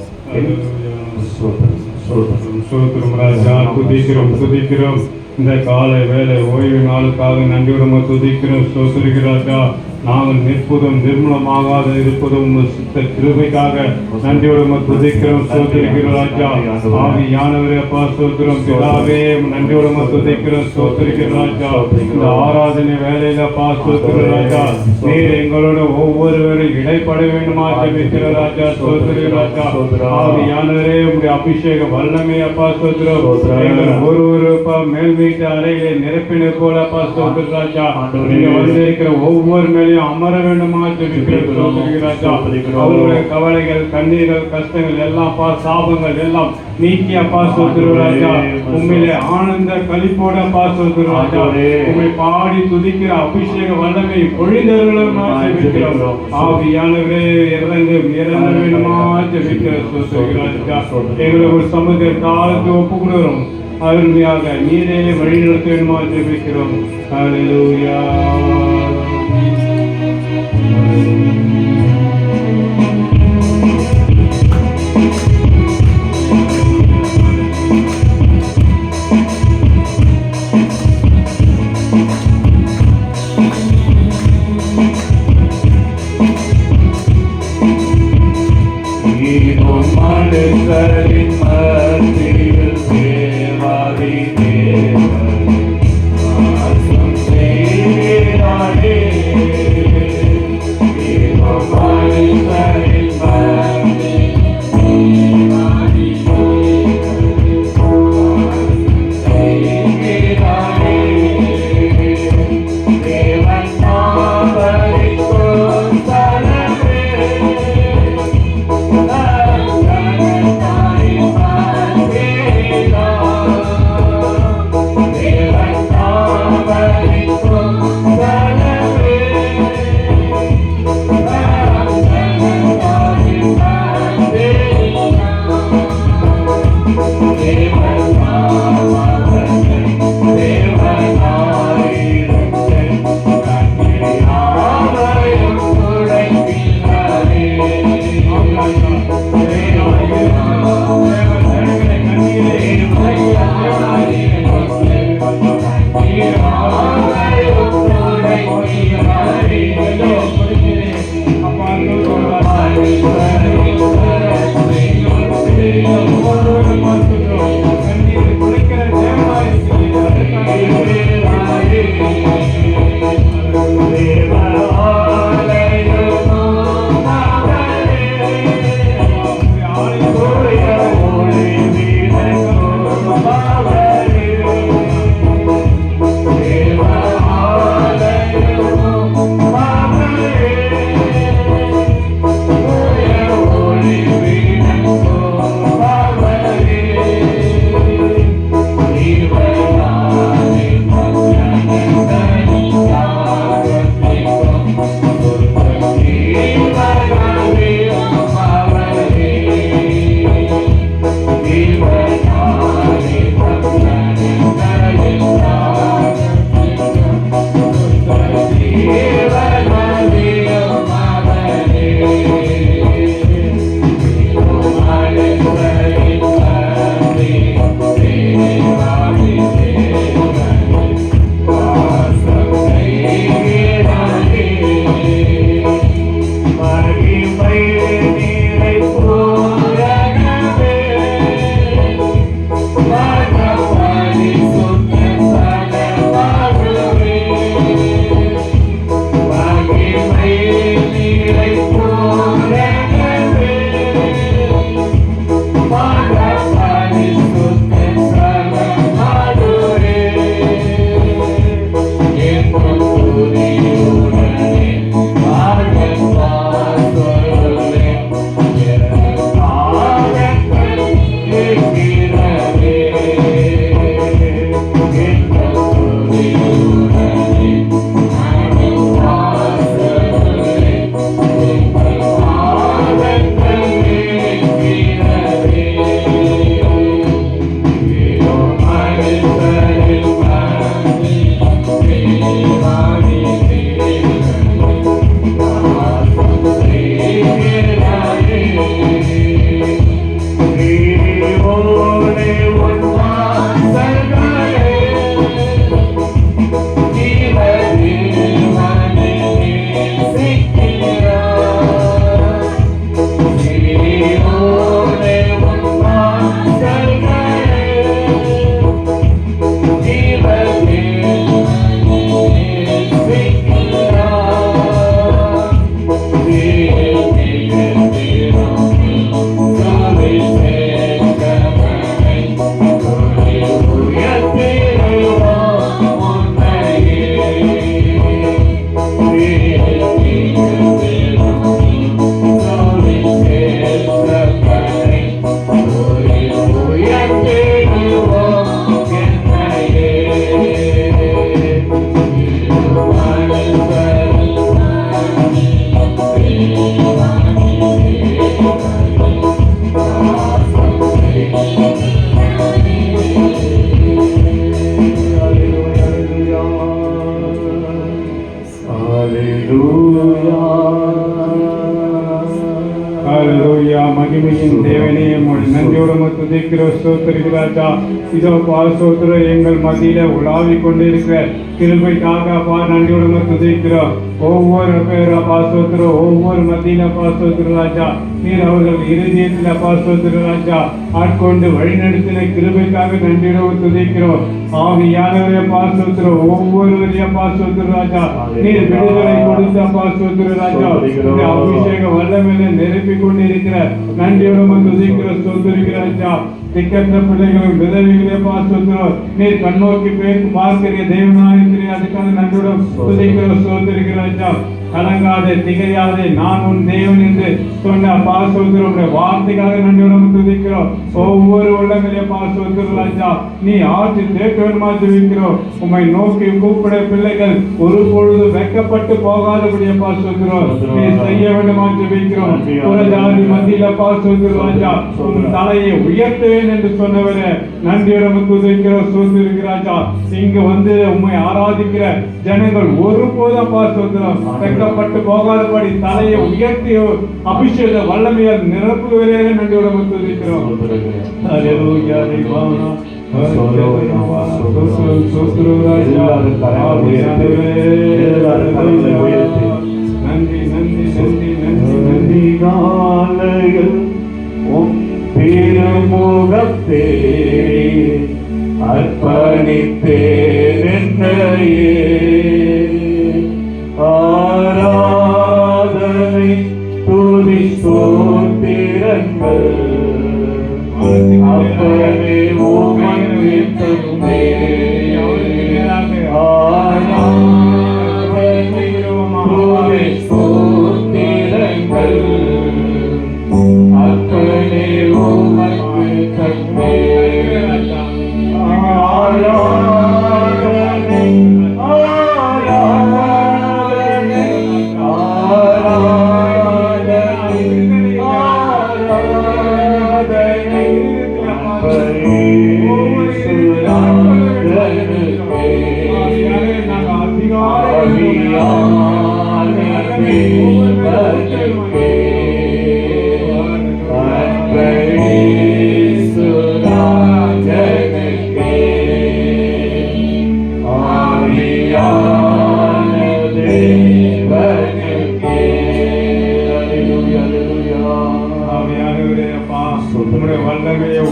துதிக்கிறோம். இந்த காலை வேலை ஓய்வு நாளுக்காக நன்றியுடம துதிக்கிறோம், ஸ்தோத்திரிக்கிறாச்சா. நாங்கள் நிற்பதும் நிர்மூலமாகாத இருப்பதும் சித்த கிருபைக்காக நன்றியுடம துதிக்கிறோம், ஸ்தோத்திரிக்கிறாச்சா. ஆவியானவரே அப்பா ஸ்தோத்திரம். பிதாவே நன்றியுடம துதிக்கிறோம், ஸ்தோத்திரிக்கிறாச்சா. இந்த ஆராதனை வேலையில அப்பா ஸ்தோத்திரிக்கிறாச்சா. நீர் எங்களோட ஒவ்வொருவரும் இடைப்பட வேண்டுமா ஜெபிக்கிறராஜா, ஸ்தோத்திரிக்கிறாச்சா. ஆவியானவரே உங்களுடைய அபிஷேக வல்லமை அப்பா ஸ்தோத்திரம். ஒருவருப்பா மேல் வீட்டு அறையிலே நிரப்பினை போல அப்பா ஸ்தோத்திரிக்கிறாச்சா. நீங்க வந்திருக்கிற ஒவ்வொரு மேலையும் அமர வேண்டுமா ஜெபிக்கிறராஜா. அவருடைய கவலைகள், கண்ணீர்கள், கஷ்டங்கள் எல்லாம் சாபங்கள் எல்லாம் நீக்கி அப்பா ஸ்தோத்திரிக்கிறாச்சா. உண்மையிலே ஆனந்த களிப்போட அப்பா ஸ்தோத்திரிக்கிறாச்சா. உண்மை பாடி துதிக்கிற அபிஷேக வல்லமை பொழிந்தவர்களும் ஜெபிக்கிறோம். ஆவியானவரே இறந்து வேண்டுமா ஜெபிக்கிற ஸ்தோத்திரிக்கிறாச்சா. எங்களை ஒரு சமுதிர காலத்தை ஒப்பு கொடுக்கிறோம். அருமையாக நீரே வழி நடத்த வேண்டுமா ஜெபிக்கிறோம். ஹல்லேலூயா. தேவா துதிக்கிறோம் ஸ்தோத்திரிக்கிறாச்சா. இதோ பாசோத்திரம் எங்கள் மத்தியில உலாவிக் கொண்டிருக்கிற கிருபைக்காக அப்பா நன்றியோட துதிக்கிறோம். ஒவ்வொரு பேரும் பாசோத்திரம் ஒவ்வொரு மத்தியில பாசோத்திரம் ராஜா, நீர் அவர்கள் இருதயத்தில பாசோத்திரம் ராஜா ஆட்கொண்டு வழிநடத்தின கிருபைக்காக நன்றியோட துதிக்கிறோம். ஆவியானவரே பாசோத்திரம் ஒவ்வொருவரையும் பாசோத்திரம் ராஜா, நீர் விடுதலை கொடுத்த பாசோத்திரம் ராஜா, அபிஷேக வல்லமையில நிரப்பிக் கொண்டிருக்கிற நன்றியோட துதிக்கிறோம் ஸ்தோத்திரிக்கிறாச்சா. திக்கற்ற பிள்ளைகளும் விதவிகளே பாசோத்திரம் நீர் கண்ணோக்கி பார்க்கிற தேவனாயிருக்கிறீர், அதுக்காக நன்றியோட துதிக்கிறோம் ஸ்தோத்திரிக்கிறாச்சா. கலங்காதே திகையாதே நான் உன் தேவன் என்று சொன்ன பாசோத்திரம் வார்த்தைக்காக நன்றியோட துதிக்கிறோம். ஒவ்வொரு உள்ளங்களே பாசோத்திரம் ராஜா, நீ ஆட்சி தேக்க வேண்டுமா ஜெபிக்கிறோம். உம்மை நோக்கி கூப்பிட பிள்ளைகள் ஒரு பொழுது வெக்கப்பட்டு போகாதபடிய பாசோத்திரம் நீ செய்ய வேண்டுமா ஜெபிக்கிறோம். புறஜாதி மத்தியில பாசோத்திரம் ராஜா, உன் தலையை உயர்த்துவேன் என்று சொன்னவரே நன்றியோட துதிக்கிறோம் ஸ்தோத்திரிக்கிறாச்சா. இங்கு வந்து உம்மை ஆராதிக்கிற ஜனங்கள் ஒருபோதும் பாசோத்திரம் வெக்கப்பட்டு போகாதபடி தலையை உயர்த்தி அபிஷேக வல்லமையால் நிரப்புவதே நன்றியோட துதிக்கிறோம். ஹல்லேலூயா தேவானா நன்றி நன்றி நன்றி நன்றி நன்றி காலையில் உம் திருமுகத்தே அர்ப்பணித்தேன் என்னையே. ஆராதனை துதி ஸ்தோத்திரங்கள் அப்பனே உமக்கு தந்தே. ஆராதனை துதி ஸ்தோத்திரங்கள் அப்பனே உமக்கு தந்தே. ஆராதனை ஆராதனை ஆராதனை ஆராதனை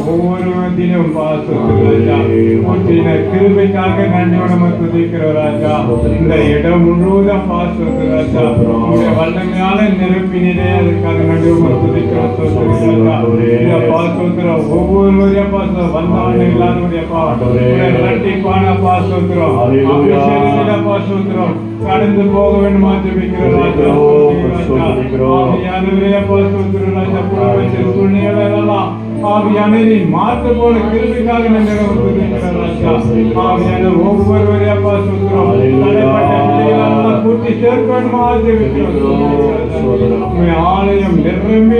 ஒவ்வொருவத்திலும் கிருபைக்காக நன்றியோட துதிக்கிறோம் ராஜா. இந்த இடம் முழுவதும் ராஜா வல்லமையான நிரப்பினே அதுக்காக நன்றியோட துதிக்கிறோம் பாசோத்திரம். ஒவ்வொருவரையும் வந்தாண்டு இல்லாதவரையப்பா இரட்டிப்பான பாசோத்திரம் பாசோத்திரம் கடந்து போக வேண்டுமா ஜெபிக்கிறோம் ராஜா. பாசோத்திரம் ராஜா சூழ்நிலையெல்லாம் ஆவியான மாற்ற போல கிருபைக்காக ஆவியான ஒவ்வொருவரையா பாசுகிறோம். கூட்டி சேர்க்கணுமா ஆலயம் நிரம்பி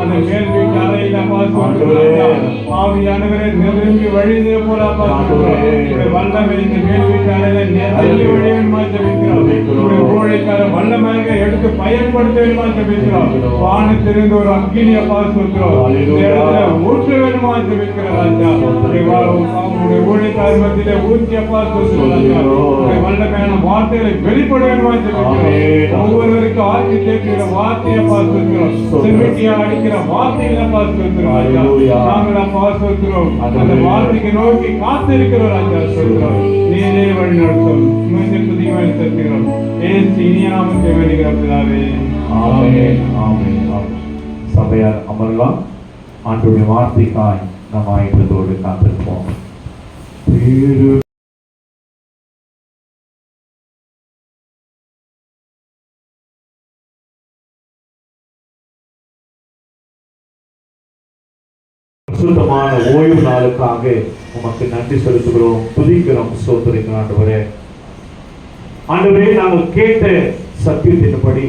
அந்த மேல் வீட்டு அறையில பாசுகிறோம். ஆவியானவரை நிரம்பி வழிதே போல பாசுகிறோம். வல்லமை இந்த மேல் வீட்டு அறையில நிரம்பி வழியணுமா ஜெபிக்கிறோம். ஊழியக்கார வல்லமாக எடுத்து பயன்படுத்த வேணுமா ஜெபிக்கிறோம். வானத்திலிருந்து ஒரு அக்கினிய ஊற்ற வேணுமா ஜெபிக்கிறோம் ராஜா. ஊழியக்கார மத்தியில ஊற்றியப்பா வல்லமையான வார்த்தைகளை வெளிப்பட வேணுமா ஜெபிக்கிறோம். ஒவ்வொருவருக்கும் ஆட்சி சேர்க்கிற வார்த்தையை பார்த்துக்கிறோம். செமிட்டியா அடிக்கிற வார்த்தைகளை பார்த்துக்கிறோம் ராஜா. நாங்கள் பார்த்துக்கிறோம். அந்த வார்த்தைக்கு நோக்கி காத்திருக்கிறோம் ராஜா. சொல்கிறோம் நீரே வழி நடத்தும் துதிகளை சேர்க்கிறோம். இனியாமத்தை வருகிற பிதாவே ஆமென் ஆமென் ஆமென். சபையார் அமரலாம். ஆண்டவருடைய வார்த்தைக்காய் நாம் ஆயத்தத்தோடு காத்திருப்போம். சுத்தமான ஓய்வு நாளுக்காக உமக்கு நன்றி செலுத்துகிறோம், துதிக்கிறோம், ஸ்தோத்திரிக்கிறோம். ஆண்டவரே ஆண்டவரே நாங்கள் கேட்ட சத்தியத்தின்படி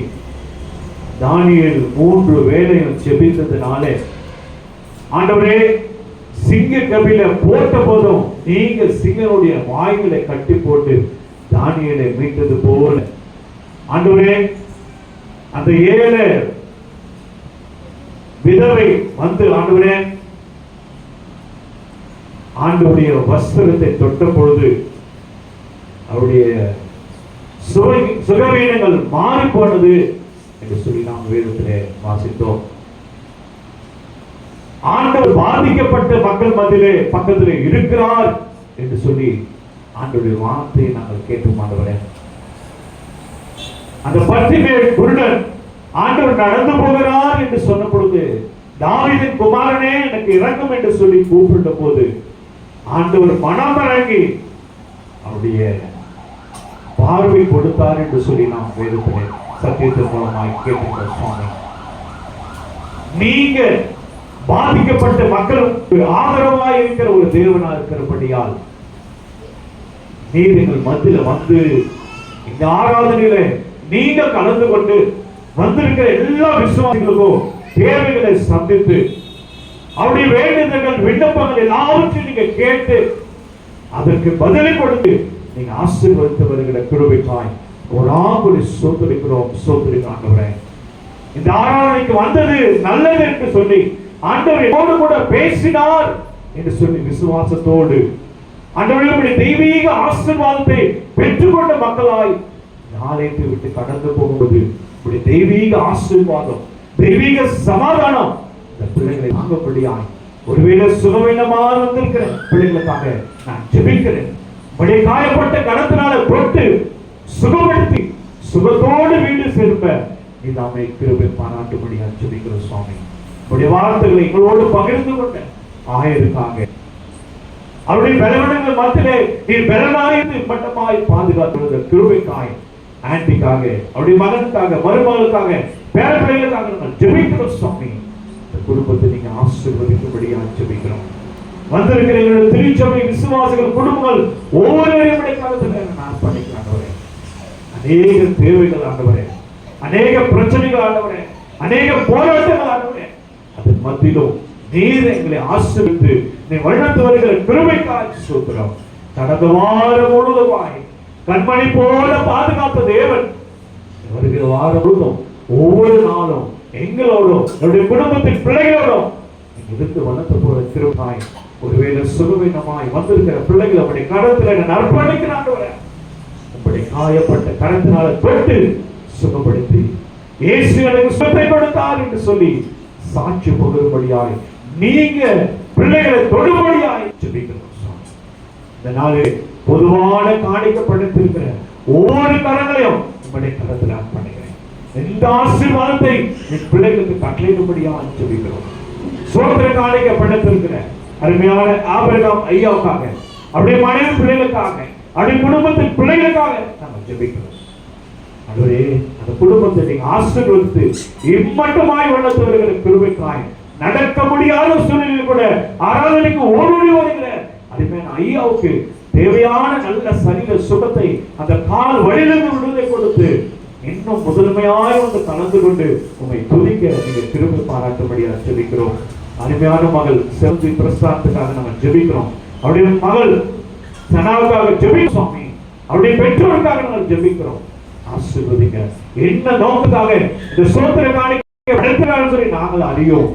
தானியேல் 3 வேளையும் ஜெபித்ததினாலே ஆண்டவரே சிங்க கபில போட்ட போதும் நீங்க சிங்கனுடைய வாய்களை கட்டி போட்டு தானியேலை மீட்டது போல ஆண்டவரே அந்த 7 விதவை வந்து ஆண்டவரே ஆண்டவருடைய வஸ்திரத்தை தொட்ட பொழுது அவருடைய சுகவீனங்கள் மாறி போனது என்று சொல்லி நாம் வேதத்திலே வாசித்தோம். ஆண்டவர் பாதிக்கப்பட்ட மக்கள் மத்தியிலே பக்கத்திலே இருக்கிறார் என்று சொல்லி ஆண்டவருடைய வார்த்தையை நாங்கள் கேட்டோம். ஆண்டவரே, அந்த பர்த்திமேயு குருடன் ஆண்டவர் நடந்து போகிறார் என்று சொன்ன பொழுது, தாவீதின் குமாரனே எனக்கு இறங்கும் என்று சொல்லி கூப்பிட்ட போது ஆண்டவர் மனம் இறங்கி அவருடைய பார்வை கொடுத்தார் என்று சொல்லி நாம் வேதத்திலே சத்தியத்தின் மூலமாய் கேட்டிருக்கிறோம். சுவாமி, நீங்க பாதிக்கப்பட்ட மக்களுக்கு ஆதரவாய் இருக்கிற ஒரு தேவனா இருக்கிறபடியால் நீர் எங்கள் மத்தியில வந்து இந்த ஆராதனையில நீங்க கலந்து கொண்டு வந்திருக்கிற எல்லா விசுவாசிகளுக்கும் தேவைகளை சந்தித்து அவருடைய வேண்டுதல்கள் விண்ணப்பங்கள் எல்லாவற்றையும் நீங்க கேட்டு அதற்கு பதிலை கொடுத்து நீங்க ஆசீர்வதித்து வருகிற கிருபைக்காய் ஒரு சோதரிக்கிறோம். ஆண்டவரே, இந்த ஆராதனைக்கு வந்தது நல்லது என்று சொல்லி ஆண்டவர் என்னோடு கூட பேசினார் என்று சொல்லி விசுவாசத்தோடு ஆண்டவருடைய தெய்வீக ஆசீர்வாதத்தை பெற்றுக்கொண்ட மக்களாய் ஆலயத்தை விட்டு கடந்து போகும்போது தெய்வீக ஆசீர்வாதம், தெய்வீக சமாதானம் இந்த பிள்ளைகளை தாங்கப்படியாய் ஒருவேளை சுகவீனமாக வந்திருக்கிற பிள்ளைகளுக்காக நான் ஜெபிக்கிறேன். உடைய காயப்பட்ட கணத்தினால தொட்டு சுகப்படுத்தி சுகத்தோடு வீடு திரும்ப நீதாமே கிருபை பாராட்டும்படியா ஜெபிக்கிறோம். சுவாமி, உடைய வார்த்தைகளை எங்களோடு பகிர்ந்து கொண்ட ஆயிருக்காங்க. அவருடைய பலவீனங்கள் மத்தியிலே நீர் பலனாயிருந்து மட்டமாய் பாதுகாத்துள்ள கிருபைக்காய் ஆன்டிக்காக, அவருடைய மகனுக்காக, மருமகளுக்காக, பேர பிள்ளைகளுக்காக நாங்கள் ஜெபிக்கிறோம். சுவாமி, இந்த குடும்பத்தை நீங்க ஆசீர்வதிக்கும்படியா ஜெபிக்கிறோம். வந்திருக்கிற எங்களுடைய திருச்சபை விசுவாசிகள் குடும்பங்கள் ஒவ்வொருவரையும் நான் பண்ணிக்கிறேன். அநேக தேவைகள் ஆண்டவரே, அநேக பிரச்சனைகள் ஆண்டவரே, அநேக போராட்டங்கள் ஆண்டவரே, அதன் மத்தியிலும் நீர் எங்களை ஆசீர்வதித்து நீ வழிநடத்தி வருகிற கிருபைக்காய் ஸ்தோத்திரம். கடந்த வாரம் முழுவதுமாய் கண்மணி போல பாதுகாத்த தேவன் வருகிற வாரம் முழுவதும் ஒவ்வொரு நாளும் எங்களோடும் என்னுடைய குடும்பத்தின் பிள்ளைகளோடும் இருந்து வளர்த்த போற கிருபைக்காய் ஒருவேளை சுகவீனமாய் வந்திருக்கிற பிள்ளைகள் அவருடைய கரத்தில் நான் அர்ப்பணிக்கிறான். உங்களுடைய காயப்பட்ட கரத்தினால தொட்டு சுகப்படுத்தி இயேசு எனக்கு சுகத்தை கொடுத்தார் என்று சொல்லி சாட்சி பகிரும்படியாய் நீங்க பிள்ளைகளை தொடும்படியாய் ஜெபிக்கிறோம். இந்த நாளில் பொதுவான காணிக்கப்பட்டிருக்கிற ஒவ்வொரு கரங்களையும் உங்களுடைய கரத்தில் அர்ப்பணிக்கிறேன். எந்த ஆசீர்வாதத்தை என் பிள்ளைகளுக்கு கட்டளையிடும்படியாய் ஜெபிக்கிறோம். சோத்திர காணிக்கப்பட்டிருக்கிற அருமையான ஆபிரகாம் ஐயாவுக்காக, அவருடைய மனைவி பிள்ளைகளுக்காக, அவருடைய குடும்பத்தின் பிள்ளைகளுக்காக நாங்கள் ஜெபிக்கிறோம். அதுவே அந்த குடும்பத்தை நீங்க ஆசீர்வதித்து இம்மட்டுமாய் வளர்த்து வருகிற கிருபைக்காய் நடக்க முடியாத சூழ்நிலையில் கூட ஆராதனைக்கு ஓடி வருகிற அருமையான ஐயாவுக்கு தேவையான நல்ல சரீர சுகத்தை அந்த கால் வழியிலிருந்து விடுதலை கொடுத்து இன்னும் முதன்மையாய் வந்து கலந்து கொண்டு உண்மை துதிக்க நீங்க திரும்ப பாராட்டும்படியா ஜெபிக்கிறோம். அருமையான மகள் செல்வி பிரசாத்துக்காக நம்ம ஜெபிக்கிறோம். அவருடைய மகள் சனாவுக்காக ஜெபிக்கிறோம். சுவாமி, அவருடைய பெற்றோருக்காக நாங்கள் ஜெபிக்கிறோம். ஆசீர்வதிங்க. என்ன நோக்கத்துக்காக இந்த சோத்திர காணிக்கை எடுக்கிறார்கள் சொல்லி நாங்கள் அறியோம்.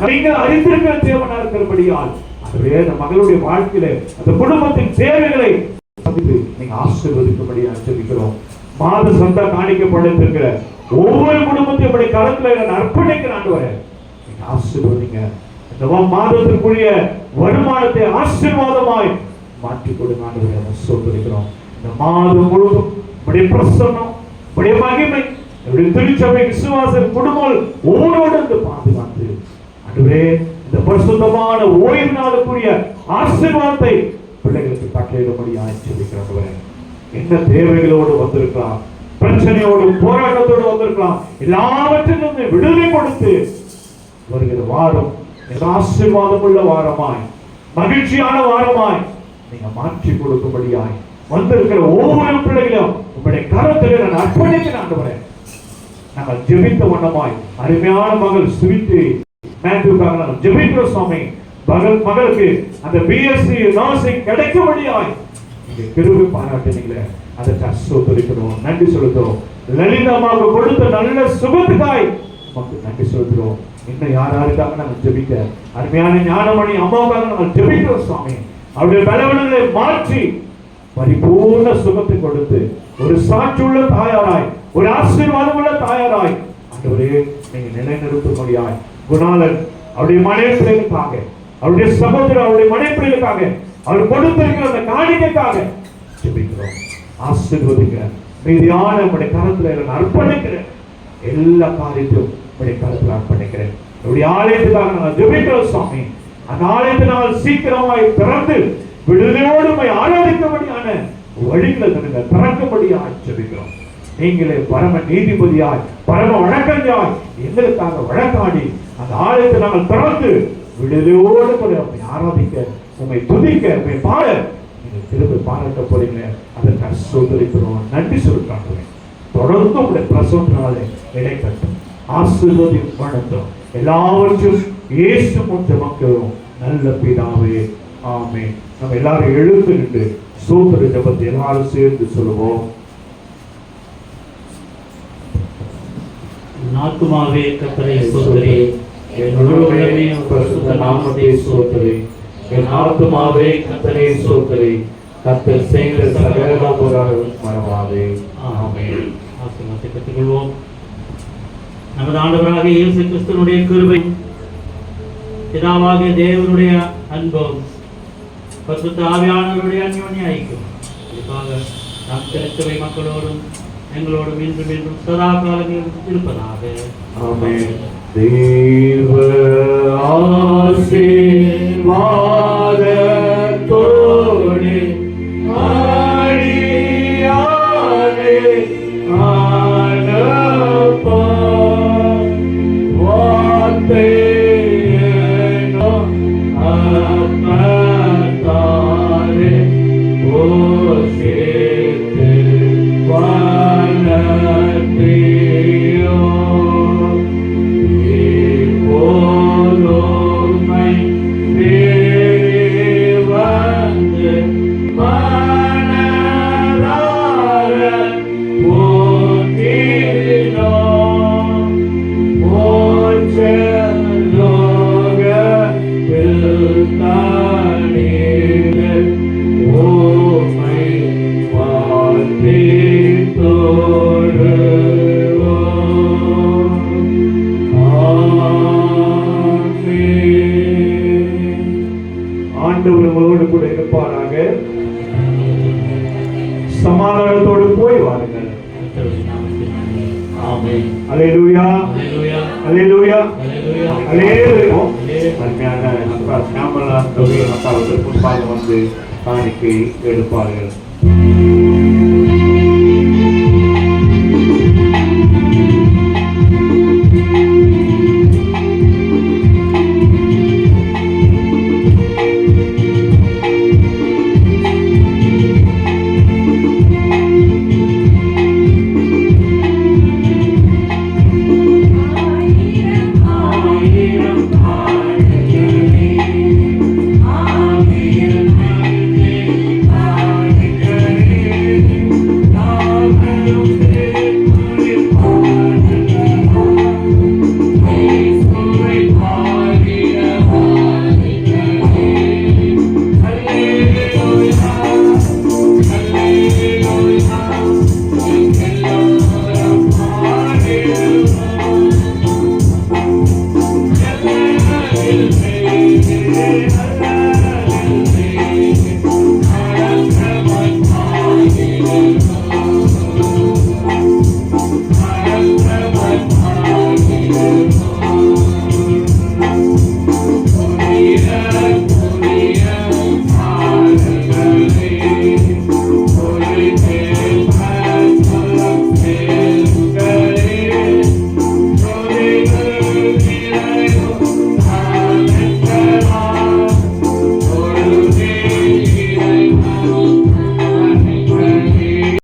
நீங்கள் அறிந்திருக்கிற தேவனா இருக்கிறபடியால் அதுவே அந்த மகளுடைய வாழ்க்கையில அந்த குடும்பத்தின் தேவைகளை நீங்க ஆசீர்வதிக்கும்படியா ஜெபிக்கிறோம். மாத சந்தா காணிக்கப்பட்டிருக்கிற ஒவ்வொரு குடும்பத்தையும் கருத்துல நான் அர்ப்பணிக்கிறேன். ஆண்டவரே, நீங்க ஆசீர்வதிங்க. இந்த மாதத்திற்குரிய வருமானத்தை ஆசீர்வாதமாய் மாற்றிக் கொடுங்க. ஆண்டவரே, சொல்லிருக்கிறோம். இந்த மாதம் முழுவதும் உடைய பிரசன்னம், உடைய மகிமை, உடைய திருச்சபை விசுவாச குடும்பங்கள் ஒவ்வொரு பாதுகாத்து ஆண்டவரே இந்த பரிசுத்தமான ஓய்வு நாளுக்குரிய ஆசீர்வாதத்தை பிள்ளைகளுக்கு கட்டளையிடும்படியாய் ஜெபிக்கிறோம். என்ன தேவைகளோடு வந்திருக்கலாம், பிரச்சனையோடு போராட்டத்தோடு வந்திருக்கலாம், எல்லாவற்றிலும் விடுதலை கொடுத்து வருகிற வாரம் ஆசீர்வாதம் உள்ள வாரமாய், மகிழ்ச்சியான வாரமாய் நீங்க மாற்றி கொடுக்கும்படியாய் வந்திருக்கிற ஒவ்வொரு பிள்ளைகளும் உங்களுடைய கரத்திலே நான் அர்ப்பணிக்கிறேன். ஆண்டவரே, நாங்கள் ஜெபித்த வண்ணமாய் அருமையான மகள் சுவித்து மேத்யூக்காக நாங்கள் ஜெபிக்கிறோம். சுவாமி, மகளுக்கு அந்த பிஎஸ்சி நர்சிங் கிடைக்கும்படியாய் நீங்க கிருபை பாராட்டினீங்களே, அதற்கு ஸ்தோத்திரிக்கிறோம், நன்றி செலுத்துறோம். லலிதாமாவுக்கு கொடுத்த நல்ல சுகத்துக்காய் நமக்கு நன்றி செலுத்துறோம். இன்னும் யாருக்காக நாங்கள் ஜெபிக்க அருமையான ஞானமணி அம்மாவுக்காக நாங்கள் ஜெபிக்கிறோம் சுவாமி. அவருடைய பலவீனங்களை மாற்றி பரிபூர்ண சுகத்தை கொடுத்து ஒரு சாட்சியுள்ள தாயாராய், ஒரு ஆசீர்வாதமுள்ள தாயாராய் ஆண்டவரே நீங்க நிலைநிறுத்தும்படியாய் குணாளன் அவருடைய மனைவிகளுக்காக, அவருடைய சகோதரர் அவருடைய மனைவிகளுக்காக, அவர் கொடுத்திருக்கிற அந்த காணிக்கைக்காக ஜெபிக்கிறோம். ஆசீர்வதிக்கிறேன். மீதியான உங்களுடைய கரத்துல நான் அர்ப்பணிக்கிறேன். எல்லா காரியத்தையும் உங்களுடைய கரத்துல அர்ப்பணிக்கிறேன். என்னுடைய ஆலயத்துக்காக நாங்கள் ஜெபிக்கிறோம் சுவாமி. அந்த ஆலயத்தை நாங்கள் சீக்கிரமாய் திறந்து விடுதலையோடு ஆராதிக்கும்படியான வழிகளை திறக்கும்படியாய் ஜெபிக்கிறோம். நீங்களே பரம நீதிபதியாய், பரம வழக்கஞ்சாய் எங்களுக்காக வழக்காடி அந்த ஆலயத்தை நாங்கள் திறந்து விடுதலையோடு கூட ஆராதிக்க, உண்மை துதிக்க, உண்மை பாட நீங்கள் திரும்ப பாராட்ட போறீங்க. அதற்காக சோதரிக்கிறோம், நன்றி சொல்லிக்காட்டுவேன். தொடர்ந்து உங்களுடைய பிரசவத்தினாலே இடைக்கட்டும், ஆசீர்வதி வணக்கம். எல்லாவற்றையும் இயேசு முன் ஜெபிக்கிறோம் நல்ல பிதாவே, ஆமென். நம்ம எல்லாரும் எழுந்து நின்று சோதர ஜெபத்தை எல்லாரும் சேர்ந்து சொல்லுவோம். ஆத்துமாவே கர்த்தரை ஸ்தோத்திரி, என் உள்ளமே பரிசுத்த நாமத்தை ஸ்தோத்திரி. என் ஆத்துமாவே கர்த்தரை ஸ்தோத்திரி. கர்த்தர் செய்த சகல உபகாரங்களும் மறவாதே. ஆமென். ஆசீர்வாதத்தை பெற்றுக்கொள்வோம். நமது ஆண்டவராக இயேசு கிறிஸ்துவினுடைய கிருபை, பிதாவாகிய தேவனுடைய அன்பும், பரிசுத்த ஆவியானவருடைய அன்யோன்ய ஐக்கியம் குறிப்பாக நாம் திருச்சபை மக்களோடும் எங்களோடும் இன்றும் என்றும் சதா காலங்களில் இருப்பதாக. ஆமென். தேவ ஆசீர்வாதத்தோடு ஆடியாரே ஆனப்பா வார்த்தையேனோ அப்பத்தாரே ஓசேத்து வானத்தியோ இப்போதுமை தேவந்து மனதார போற்றினோ போச்சலோகத்தில் தானீர்கள் ஓமை ஆண்டவர் உங்களோடு கூட இருப்பாராக. சமாதானத்தோடு போய் வாருங்கள். ஆமென். அல்லேலூயா, அல்லேலூயா, அல்லேலூயா, அல்லேலூயா. அல்லேலூயா. அருமையான அப்பா ஷாமலா தொழில் அப்பா முன்பாக வந்து காணிக்கை எடுப்பார்கள்.